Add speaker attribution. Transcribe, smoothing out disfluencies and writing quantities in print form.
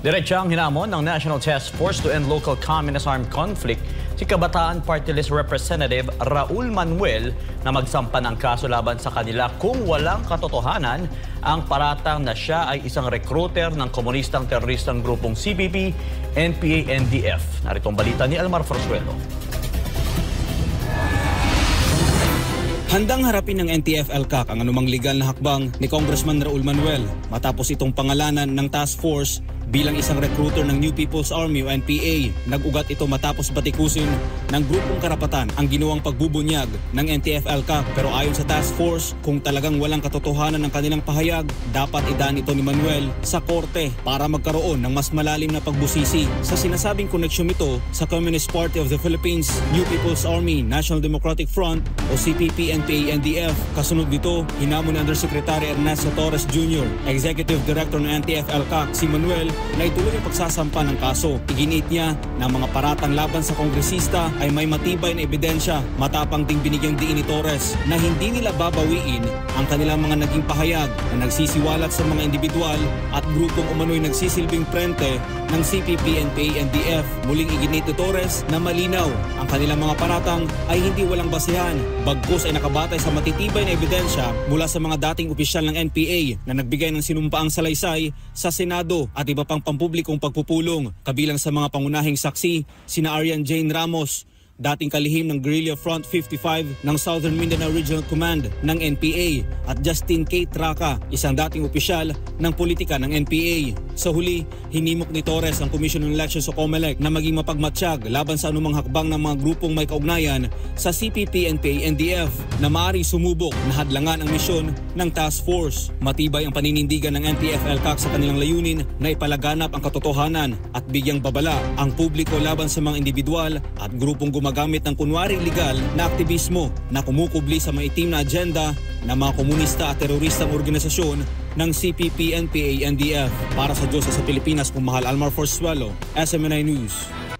Speaker 1: Diretsang hinamon ng National Task Force to End Local Communist Armed Conflict si Kabataan Party List Representative Raul Manuel na magsampa ng kaso laban sa kanila kung walang katotohanan ang paratang na siya ay isang recruiter ng komunistang teroristang grupong CPP, NPA, NDF. Narito ang balita ni Almar Forzuelo.
Speaker 2: Handang harapin ng NTF-ELCAC ang anumang legal na hakbang ni Congressman Raul Manuel matapos itong pangalanan ng task force bilang isang recruiter ng New People's Army o NPA. Nag-ugat ito matapos batikusin ng grupong karapatan ang ginawang pagbubunyag ng NTF-ELCAC. Pero ayon sa task force, kung talagang walang katotohanan ng kanilang pahayag, dapat idaan ito ni Manuel sa korte para magkaroon ng mas malalim na pagbusisi sa sinasabing koneksyon nito sa Communist Party of the Philippines, New People's Army, National Democratic Front o CPP, NPA, NDF. Kasunod nito, hinamon ni Undersecretary Ernesto Torres Jr., Executive Director ng NTF-ELCAC, si Manuel na ituloy ang pagsasampa ng kaso. Iginit niya na mga paratang laban sa kongresista ay may matibay na ebidensya. Matapang ding binigyang diin ni Torres na hindi nila babawiin ang kanilang mga naging pahayag na nagsisiwalat sa mga individual at grupong umano'y nagsisilbing prente ng CPP, NPA, NDF. Muling iginit ni Torres na malinaw ang kanilang mga paratang ay hindi walang basehan, bagkus ay nakabatay sa matitibay na ebidensya mula sa mga dating opisyal ng NPA na nagbigay ng sinumpaang salaysay sa Senado at iba pang pampublikong pagpupulong. Kabilang sa mga pangunahing saksi, sina Arian Jane Ramos, dating kalihim ng Guerrilla Front 55 ng Southern Mindanao Regional Command ng NPA, at Justin K. Traca, isang dating opisyal ng politika ng NPA. Sa huli, hinimok ni Torres ang Commission on Elections o COMELEC na maging mapagmatsyag laban sa anumang hakbang ng mga grupong may kaugnayan sa CPP, NPA, NDF na maaaring sumubok na hadlangan ang misyon ng task force. Matibay ang paninindigan ng NTF-ELCAC sa kanilang layunin na ipalaganap ang katotohanan at bigyang babala ang publiko laban sa mga individual at grupong gumagamit ng kunwaring legal na aktivismo na kumukubli sa maitim na agenda ng mga komunista at teroristang organisasyon ng CPP, NPA, NDF. Para sa Diyos sa Pilipinas, Pumahal Almar Forzuelo, SMNI News.